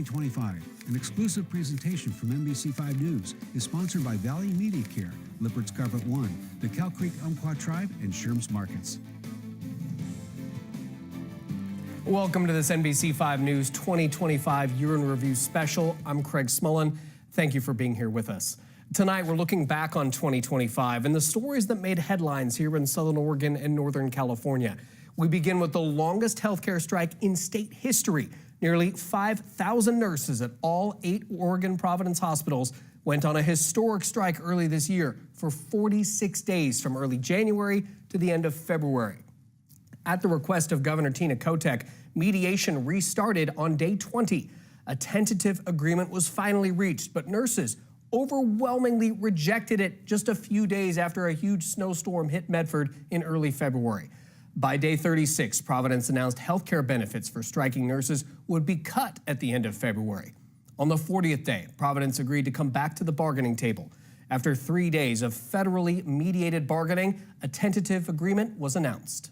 2025, an exclusive presentation from NBC5 News, is sponsored by Valley Media Care, Lippert's Carpet One, the Cow Creek Umpqua Tribe, and Sherm's Markets. Welcome to this NBC5 News 2025 Year in Review special. I'm Craig Smullen. Thank you for being here with us. Tonight, we're looking back on 2025 and the stories that made headlines here in Southern Oregon and Northern California. We begin with the longest healthcare strike in state history. Nearly 5,000 nurses at all 8 Oregon Providence hospitals went on a historic strike early this year for 46 days from early January to the end of February. At the request of Governor Tina Kotek, mediation restarted on day 20. A tentative agreement was finally reached, but nurses overwhelmingly rejected it just a few days after a huge snowstorm hit Medford in early February. By day 36, Providence announced health care benefits for striking nurses would be cut at the end of February. On the 40th day, Providence agreed to come back to the bargaining table. After 3 days of federally mediated bargaining, a tentative agreement was announced.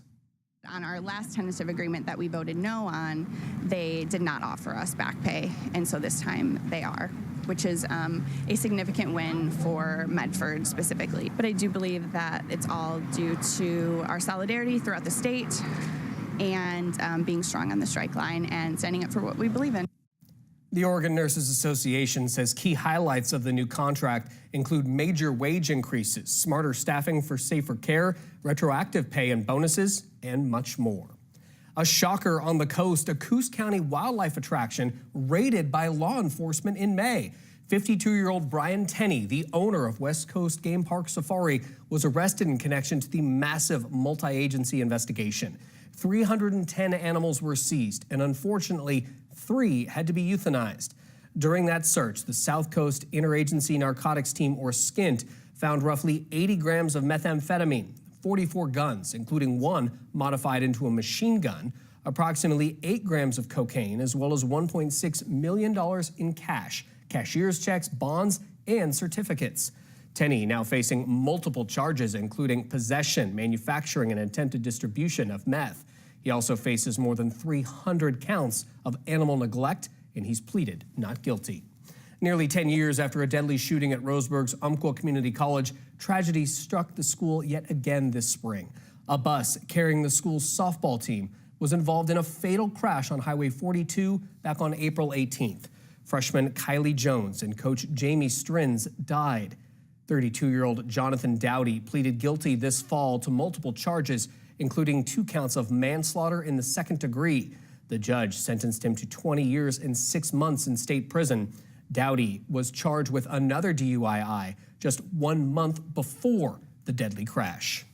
On our last tentative agreement that we voted no on, they did not offer us back pay, and so this time they are, which is a significant win for Medford specifically. But I do believe that it's all due to our solidarity throughout the state and being strong on the strike line and standing up for what we believe in. The Oregon Nurses Association says key highlights of the new contract include major wage increases, smarter staffing for safer care, retroactive pay and bonuses, and much more. A shocker on the coast, a Coos County wildlife attraction raided by law enforcement in May. 52-year-old Brian Tenney, the owner of West Coast Game Park Safari, was arrested in connection to the massive multi-agency investigation. 310 animals were seized, and unfortunately, 3 had to be euthanized. During that search, the South Coast Interagency Narcotics Team, or SCINT, found roughly 80 grams of methamphetamine, 44 guns, including 1 modified into a machine gun, approximately 8 grams of cocaine, as well as $1.6 million in cash, cashier's checks, bonds, and certificates. Tenney now facing multiple charges, including possession, manufacturing, and attempted distribution of meth. He also faces more than 300 counts of animal neglect, and he's pleaded not guilty. Nearly 10 years after a deadly shooting at Roseburg's Umpqua Community College, tragedy struck the school yet again this spring. A bus carrying the school's softball team was involved in a fatal crash on Highway 42 back on April 18th. Freshman Kylie Jones and coach Jamie Strins died. 32-year-old Jonathan Dowdy pleaded guilty this fall to multiple charges, including 2 counts of manslaughter in the 2nd degree. The judge sentenced him to 20 years and 6 months in state prison. Dowdy was charged with another DUI just 1 month before the deadly crash.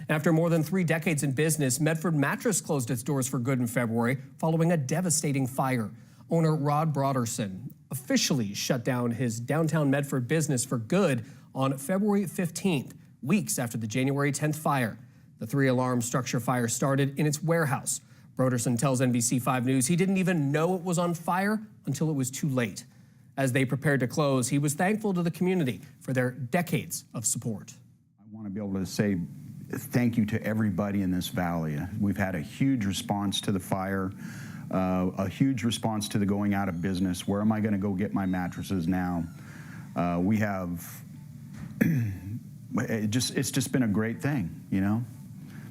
After more than 3 decades in business, Medford Mattress closed its doors for good in February following a devastating fire. Owner Rod Broderson officially shut down his downtown Medford business for good on February 15th, weeks after the January 10th fire. The 3-alarm structure fire started in its warehouse. Broderson tells NBC5 News he didn't even know it was on fire until it was too late. As they prepared to close, he was thankful to the community for their decades of support. I want to be able to say thank you to everybody in this valley. We've had a huge response to the fire, a huge response to the going out of business. Where am I going to go get my mattresses now? We have, it's just been a great thing, you know?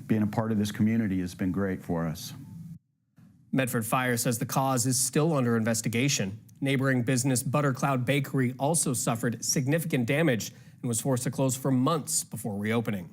Being a part of this community has been great for us. Medford Fire says the cause is still under investigation. Neighboring business Buttercloud Bakery also suffered significant damage and was forced to close for months before reopening.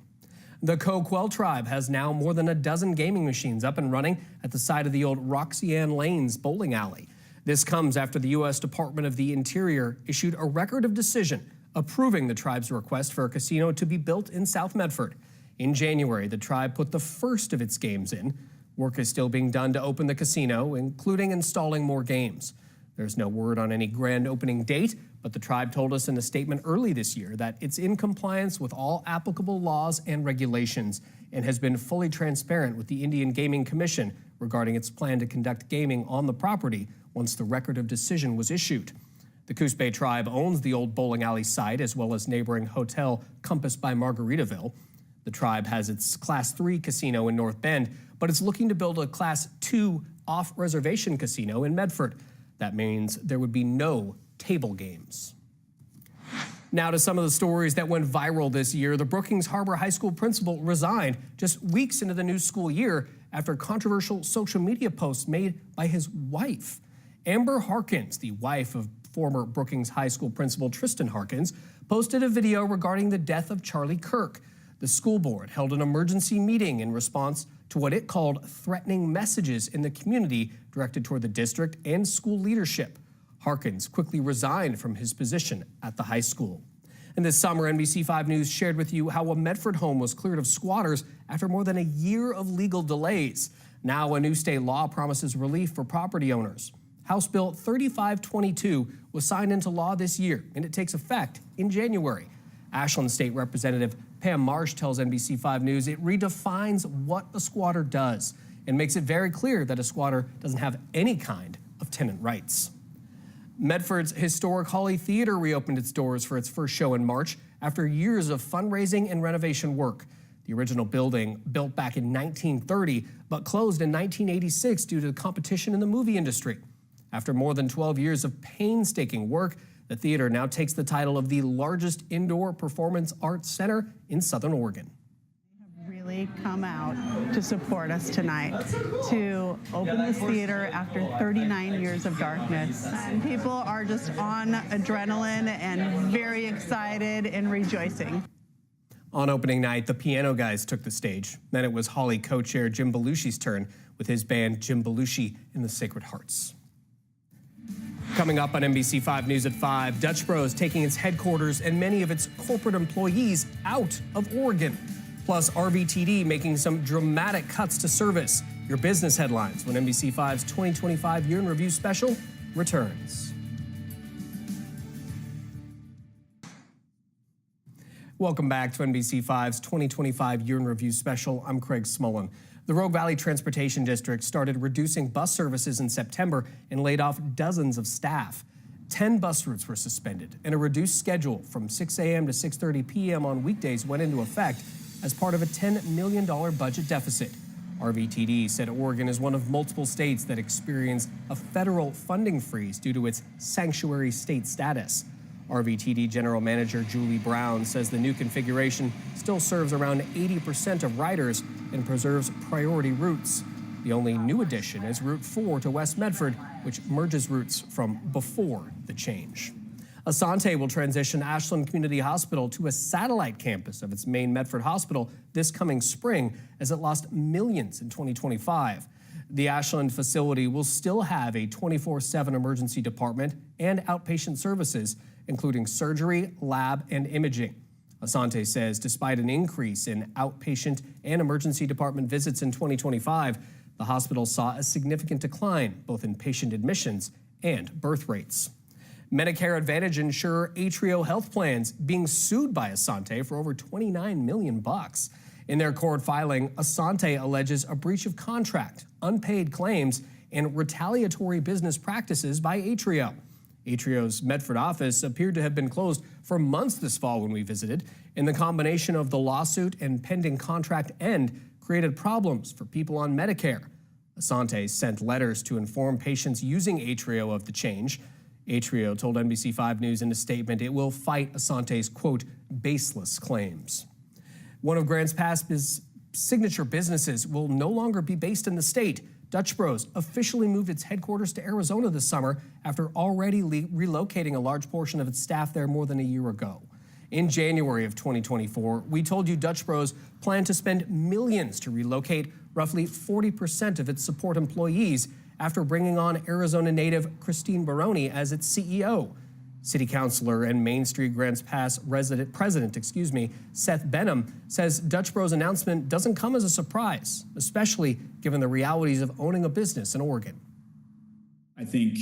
The Coquel tribe has now more than a dozen gaming machines up and running at the side of the old Roxanne Lanes bowling alley. This comes after the U.S. Department of the Interior issued a record of decision approving the tribe's request for a casino to be built in South Medford. In January, the tribe put the first of its games in. Work is still being done to open the casino, including installing more games. There's no word on any grand opening date, but the tribe told us in a statement early this year that it's in compliance with all applicable laws and regulations and has been fully transparent with the Indian Gaming Commission regarding its plan to conduct gaming on the property once the record of decision was issued. The Coos Bay tribe owns the old bowling alley site as well as neighboring Hotel Compass by Margaritaville. The tribe has its Class 3 casino in North Bend, but it's looking to build a Class 2 off-reservation casino in Medford. That means there would be no table games. Now to some of the stories that went viral this year. The Brookings Harbor High School principal resigned just weeks into the new school year after controversial social media posts made by his wife. Amber Harkins, the wife of former Brookings High School principal Tristan Harkins, posted a video regarding the death of Charlie Kirk. The school board held an emergency meeting in response to what it called threatening messages in the community directed toward the district and school leadership. Harkins quickly resigned from his position at the high school. And this summer, NBC5 News shared with you how a Medford home was cleared of squatters after more than a year of legal delays. Now a new state law promises relief for property owners. House Bill 3522 was signed into law this year, and it takes effect in January. Ashland State Representative Pam Marsh tells NBC5 News it redefines what a squatter does and makes it very clear that a squatter doesn't have any kind of tenant rights. Medford's historic Hawley Theater reopened its doors for its first show in March after years of fundraising and renovation work. The original building, built back in 1930, but closed in 1986 due to the competition in the movie industry. After more than 12 years of painstaking work, the theater now takes the title of the largest indoor performance arts center in Southern Oregon. Really come out to support us tonight to open this theater after 39 years of darkness. And people are just on adrenaline and very excited and rejoicing. On opening night, the Piano Guys took the stage. Then it was Hawley co-chair Jim Belushi's turn with his band Jim Belushi and the Sacred Hearts. Coming up on NBC5 News at 5, Dutch Bros taking its headquarters and many of its corporate employees out of Oregon. Plus, RVTD making some dramatic cuts to service. Your business headlines when NBC5's 2025 Year in Review special returns. Welcome back to NBC5's 2025 Year in Review special. I'm Craig Smullen. The Rogue Valley Transportation District started reducing bus services in September and laid off dozens of staff. 10 bus routes were suspended, and a reduced schedule from 6 a.m. to 6:30 p.m. on weekdays went into effect as part of a $10 million budget deficit. RVTD said Oregon is one of multiple states that experienced a federal funding freeze due to its sanctuary state status. RVTD General Manager Julie Brown says the new configuration still serves around 80% of riders and preserves priority routes. The only new addition is Route 4 to West Medford, which merges routes from before the change. Asante will transition Ashland Community Hospital to a satellite campus of its main Medford hospital this coming spring as it lost millions in 2025. The Ashland facility will still have a 24/7 emergency department and outpatient services, including surgery, lab, and imaging. Asante says despite an increase in outpatient and emergency department visits in 2025, the hospital saw a significant decline both in patient admissions and birth rates. Medicare Advantage insurer Atrio Health Plans being sued by Asante for over $29 million. In their court filing, Asante alleges a breach of contract, unpaid claims, and retaliatory business practices by Atrio. Atrio's Medford office appeared to have been closed for months this fall when we visited, and the combination of the lawsuit and pending contract end created problems for people on Medicare. Asante sent letters to inform patients using Atrio of the change. Atrio told NBC5 News in a statement it will fight Asante's, quote, baseless claims. One of Grants Pass's signature businesses will no longer be based in the state. Dutch Bros officially moved its headquarters to Arizona this summer after already relocating a large portion of its staff there more than a year ago. In January of 2024, we told you Dutch Bros planned to spend millions to relocate roughly 40% of its support employees after bringing on Arizona native Christine Baroni as its CEO. City Councilor and Main Street Grants Pass President, Seth Benham says Dutch Bros' announcement doesn't come as a surprise, especially given the realities of owning a business in Oregon. I think,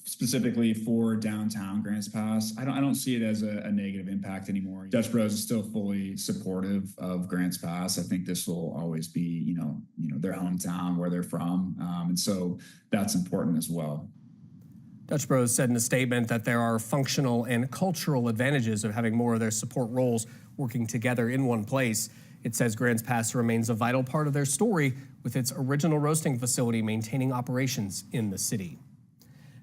specifically for downtown Grants Pass, I don't see it as a negative impact anymore. Dutch Bros is still fully supportive of Grants Pass. I think this will always be, their hometown, where they're from. And so that's important as well. Dutch Bros said in a statement that there are functional and cultural advantages of having more of their support roles working together in one place. It says Grants Pass remains a vital part of their story, with its original roasting facility maintaining operations in the city.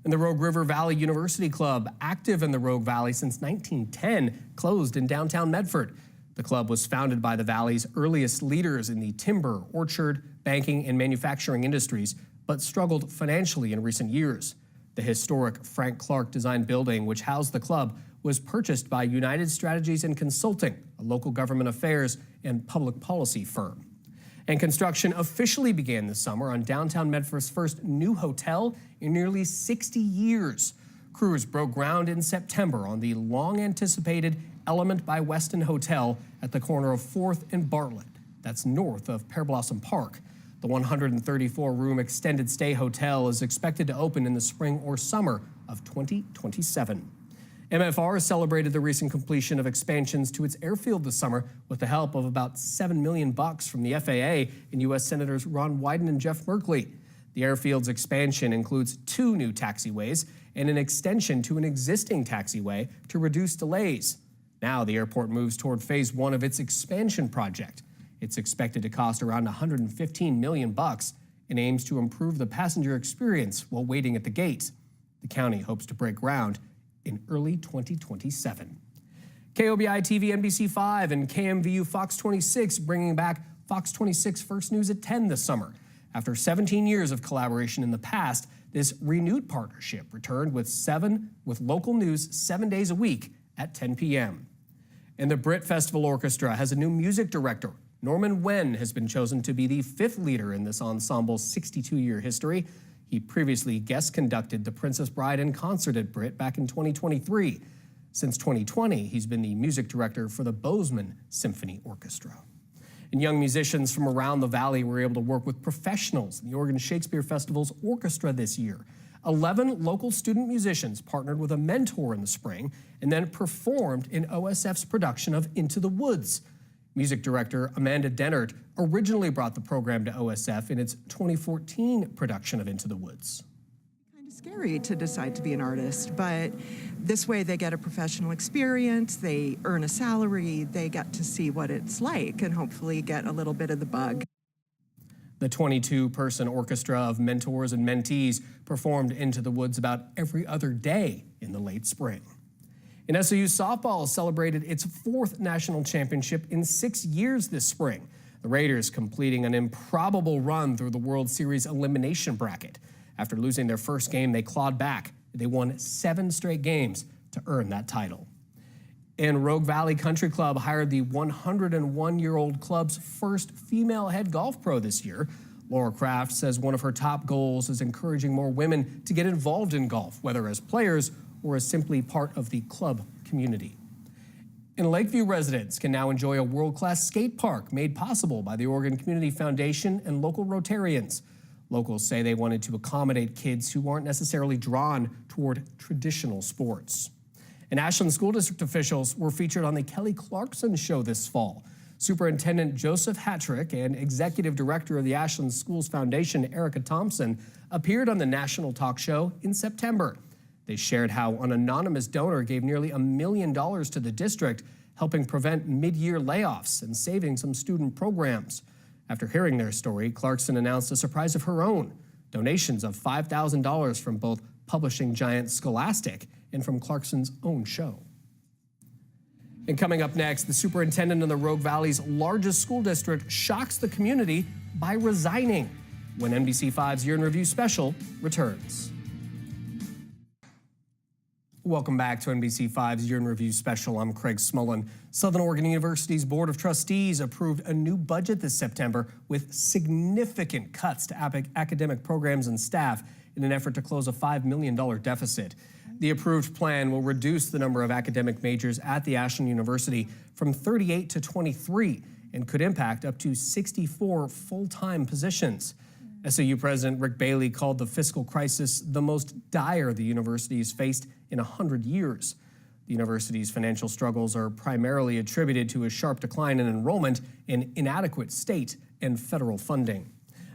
And the Rogue River Valley University Club, active in the Rogue Valley since 1910, closed in downtown Medford. The club was founded by the Valley's earliest leaders in the timber, orchard, banking, and manufacturing industries, but struggled financially in recent years. The historic Frank Clark designed building, which housed the club, was purchased by United Strategies and Consulting, a local government affairs and public policy firm. And construction officially began this summer on downtown Medford's first new hotel in nearly 60 years. Crews broke ground in September on the long-anticipated Element by Westin Hotel at the corner of 4th and Bartlett. That's north of Pear Blossom Park. The 134-room extended stay hotel is expected to open in the spring or summer of 2027. MFR celebrated the recent completion of expansions to its airfield this summer with the help of about $7 million from the FAA and U.S. Senators Ron Wyden and Jeff Merkley. The airfield's expansion includes 2 new taxiways and an extension to an existing taxiway to reduce delays. Now the airport moves toward phase 1 of its expansion project. It's expected to cost around $115 million and aims to improve the passenger experience while waiting at the gate. The county hopes to break ground in early 2027. KOBI-TV NBC5 and KMVU Fox 26 bringing back Fox 26 First News at 10 this summer. After 17 years of collaboration in the past, this renewed partnership returned with local news 7 days a week at 10 p.m. And the Brit Festival Orchestra has a new music director. Norman Wen has been chosen to be the 5th leader in this ensemble's 62-year history. He previously guest conducted The Princess Bride in concert at Brit back in 2023. Since 2020, he's been the music director for the Bozeman Symphony Orchestra. And young musicians from around the valley were able to work with professionals in the Oregon Shakespeare Festival's orchestra this year. 11 local student musicians partnered with a mentor in the spring and then performed in OSF's production of Into the Woods. Music director Amanda Dennert originally brought the program to OSF in its 2014 production of Into the Woods. Kind of scary to decide to be an artist, but this way they get a professional experience, they earn a salary, they get to see what it's like and hopefully get a little bit of the bug. The 22-person orchestra of mentors and mentees performed Into the Woods about every other day in the late spring. And SOU softball celebrated its 4th national championship in 6 years this spring. The Raiders completing an improbable run through the World Series elimination bracket. After losing their first game, they clawed back. They won 7 straight games to earn that title. And Rogue Valley Country Club hired the 101-year-old club's first female head golf pro this year. Laura Kraft says one of her top goals is encouraging more women to get involved in golf, whether as players or as simply part of the club community. And Lakeview residents can now enjoy a world-class skate park made possible by the Oregon Community Foundation and local Rotarians. Locals say they wanted to accommodate kids who aren't necessarily drawn toward traditional sports. And Ashland School District officials were featured on the Kelly Clarkson Show this fall. Superintendent Joseph Hattrick and Executive Director of the Ashland Schools Foundation, Erica Thompson, appeared on the national talk show in September. They shared how an anonymous donor gave nearly $1 million to the district, helping prevent mid-year layoffs and saving some student programs. After hearing their story, Clarkson announced a surprise of her own, donations of $5,000 from both publishing giant Scholastic and from Clarkson's own show. And coming up next, the superintendent of the Rogue Valley's largest school district shocks the community by resigning when NBC5's Year in Review special returns. Welcome back to NBC5's Year in Review special. I'm Craig Smullen. Southern Oregon University's Board of Trustees approved a new budget this September with significant cuts to academic programs and staff in an effort to close a $5 million deficit. The approved plan will reduce the number of academic majors at the Ashland University from 38 to 23 and could impact up to 64 full-time positions. SOU President Rick Bailey called the fiscal crisis the most dire the university has faced in 100 years. The university's financial struggles are primarily attributed to a sharp decline in enrollment and inadequate state and federal funding.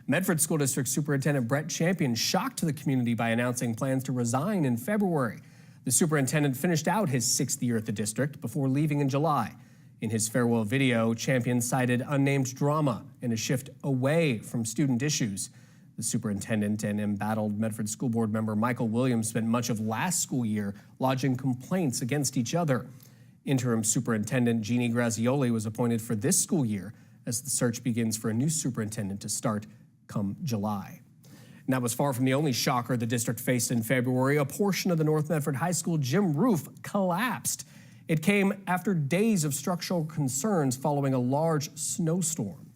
Medford School District Superintendent Brett Champion shocked the community by announcing plans to resign in February. The superintendent finished out his 6th year at the district before leaving in July. In his farewell video, Champion cited unnamed drama and a shift away from student issues. The superintendent and embattled Medford School Board member Michael Williams spent much of last school year lodging complaints against each other. Interim Superintendent Jeannie Grazioli was appointed for this school year as the search begins for a new superintendent to start come July. And that was far from the only shocker the district faced in February. A portion of the North Medford High School gym roof collapsed. It came after days of structural concerns following a large snowstorm.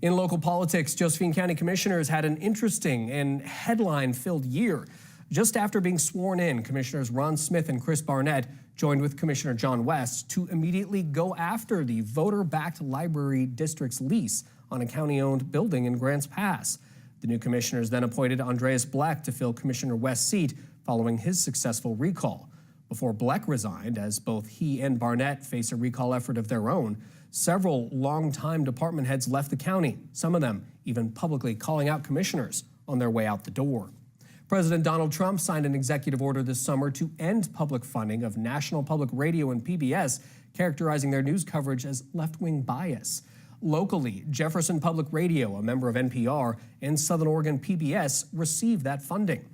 In local politics, Josephine County Commissioners had an interesting and headline-filled year. Just after being sworn in, Commissioners Ron Smith and Chris Barnett joined with Commissioner John West to immediately go after the voter-backed library district's lease on a county-owned building in Grants Pass. The new commissioners then appointed Andreas Bleck to fill Commissioner West's seat following his successful recall. Before Bleck resigned, as both he and Barnett face a recall effort of their own, several longtime department heads left the county, some of them even publicly calling out commissioners on their way out the door. President Donald Trump signed an executive order this summer to end public funding of National Public Radio and PBS, characterizing their news coverage as left-wing bias. Locally, Jefferson Public Radio, a member of NPR, and Southern Oregon PBS received that funding.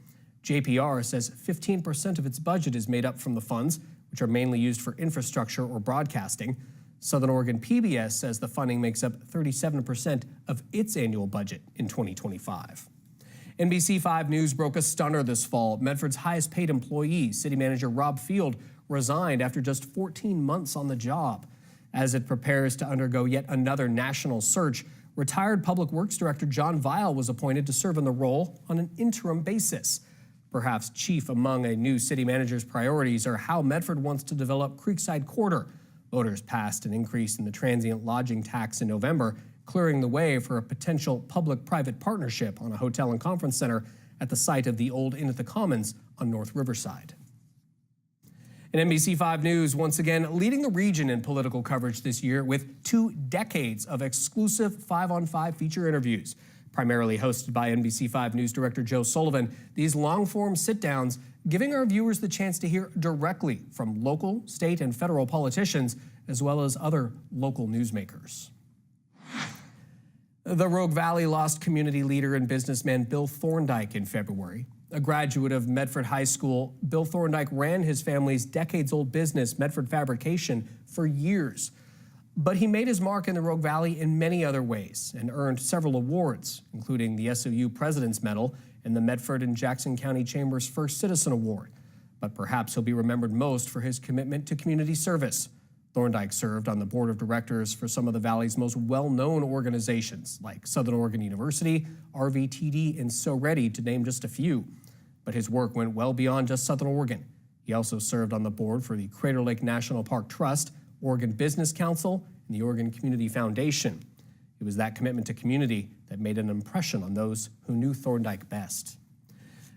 JPR says 15% of its budget is made up from the funds, which are mainly used for infrastructure or broadcasting. Southern Oregon PBS says the funding makes up 37% of its annual budget in 2025. NBC5 News broke a stunner this fall. Medford's highest paid employee, City Manager Rob Field, resigned after just 14 months on the job. As it prepares to undergo yet another national search, retired Public Works Director John Weil was appointed to serve in the role on an interim basis. Perhaps chief among a new city manager's priorities are how Medford wants to develop Creekside Quarter. Voters passed an increase in the transient lodging tax in November, clearing the way for a potential public-private partnership on a hotel and conference center at the site of the old Inn at the Commons on North Riverside. And NBC5 News once again leading the region in political coverage this year with 2 decades of exclusive 5-on-5 feature interviews. Primarily hosted by NBC5 News Director Joe Sullivan, these long-form sit-downs giving our viewers the chance to hear directly from local, state, and federal politicians, as well as other local newsmakers. The Rogue Valley lost community leader and businessman Bill Thorndike in February. A graduate of Medford High School, Bill Thorndike ran his family's decades-old business, Medford Fabrication, for years. But he made his mark in the Rogue Valley in many other ways and earned several awards, including the SOU President's Medal and the Medford and Jackson County Chamber's First Citizen Award. But perhaps he'll be remembered most for his commitment to community service. Thorndike served on the board of directors for some of the Valley's most well-known organizations, like Southern Oregon University, RVTD, and So Ready, to name just a few. But his work went well beyond just Southern Oregon. He also served on the board for the Crater Lake National Park Trust, Oregon Business Council, and the Oregon Community Foundation. It was that commitment to community that made an impression on those who knew Thorndike best.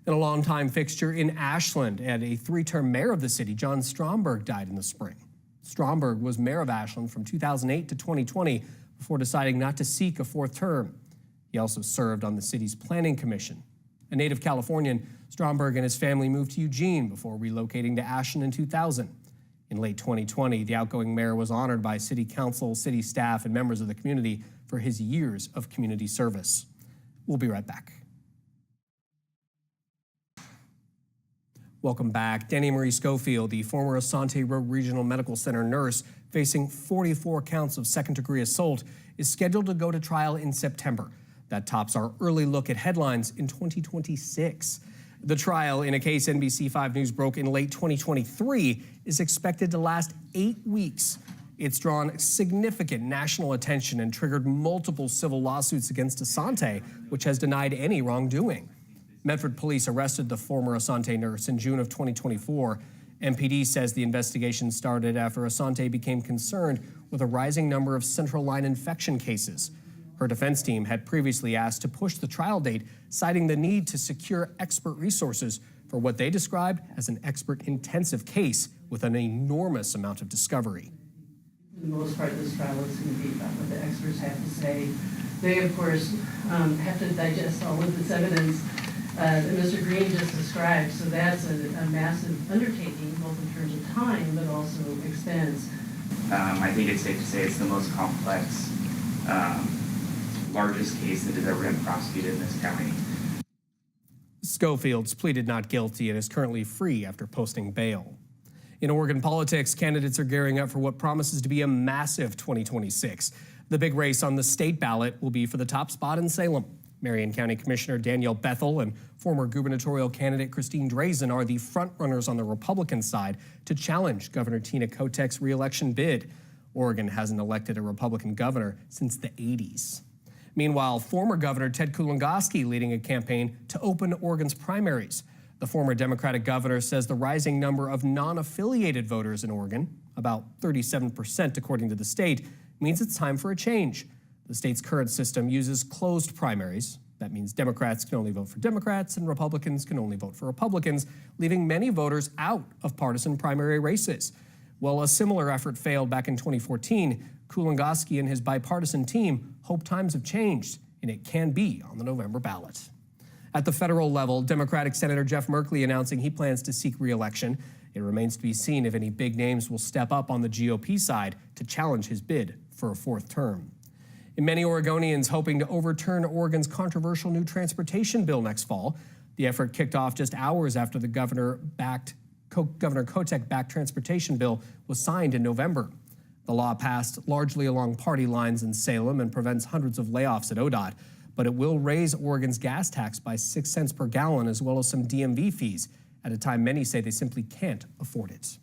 And a longtime fixture in Ashland and a 3-term mayor of the city, John Stromberg, died in the spring. Stromberg was mayor of Ashland from 2008 to 2020 before deciding not to seek a 4th term. He also served on the city's planning commission. A native Californian, Stromberg and his family moved to Eugene before relocating to Ashland in 2000. In late 2020, the outgoing mayor was honored by city council, city staff, and members of the community for his years of community service. We'll be right back. Welcome back. Danny Marie Schofield, the former Asante Rogue Regional Medical Center nurse facing 44 counts of second-degree assault, is scheduled to go to trial in September. That tops our early look at headlines in 2026. The trial, in a case NBC5 News broke in late 2023, is expected to last 8 weeks. It's drawn significant national attention and triggered multiple civil lawsuits against Asante, which has denied any wrongdoing. Medford police arrested the former Asante nurse in June of 2024. MPD says the investigation started after Asante became concerned with a rising number of central line infection cases. Her defense team had previously asked to push the trial date, citing the need to secure expert resources for what they described as an expert-intensive case with an enormous amount of discovery. For the most part, this trial is going to be about what the experts have to say. They, of course, have to digest all of this evidence that Mr. Green just described. So that's a massive undertaking, both in terms of time, but also expense. I think it's safe to say it's the most complex largest case that has ever been prosecuted in this county. Schofield's pleaded not guilty and is currently free after posting bail. In Oregon politics, candidates are gearing up for what promises to be a massive 2026. The big race on the state ballot will be for the top spot in Salem. Marion County Commissioner Danielle Bethel and former gubernatorial candidate Christine Drazen are the frontrunners on the Republican side to challenge Governor Tina Kotek's re-election bid. Oregon hasn't elected a Republican governor since the 80s. Meanwhile, former Governor Ted Kulongoski leading a campaign to open Oregon's primaries. The former Democratic governor says the rising number of non-affiliated voters in Oregon, about 37% according to the state, means it's time for a change. The state's current system uses closed primaries. That means Democrats can only vote for Democrats and Republicans can only vote for Republicans, leaving many voters out of partisan primary races. Well, a similar effort failed back in 2014. Kulongoski and his bipartisan team hope times have changed, and it can be on the November ballot. At the federal level, Democratic Senator Jeff Merkley announcing he plans to seek re-election. It remains to be seen if any big names will step up on the GOP side to challenge his bid for a fourth term. And many Oregonians hoping to overturn Oregon's controversial new transportation bill next fall. The effort kicked off just hours after the Governor Kotek-backed transportation bill was signed in November. The law passed largely along party lines in Salem and prevents hundreds of layoffs at ODOT, but it will raise Oregon's gas tax by 6 cents per gallon as well as some DMV fees, at a time many say they simply can't afford it.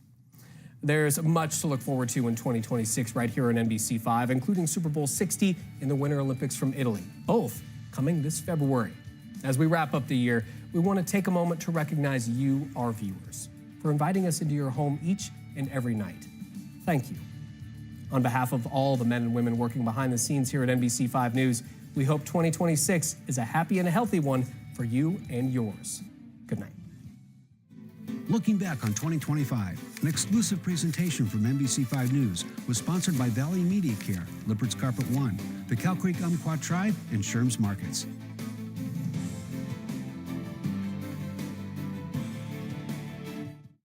There's much to look forward to in 2026 right here on NBC5, including Super Bowl 60 and the Winter Olympics from Italy, both coming this February. As we wrap up the year, we want to take a moment to recognize you, our viewers, for inviting us into your home each and every night. Thank you. On behalf of all the men and women working behind the scenes here at NBC5 News, we hope 2026 is a happy and a healthy one for you and yours. Good night. Looking back on 2025, an exclusive presentation from NBC5 News was sponsored by Valley Media Care, Lippert's Carpet One, the Cow Creek Umpqua Tribe, and Sherm's Markets.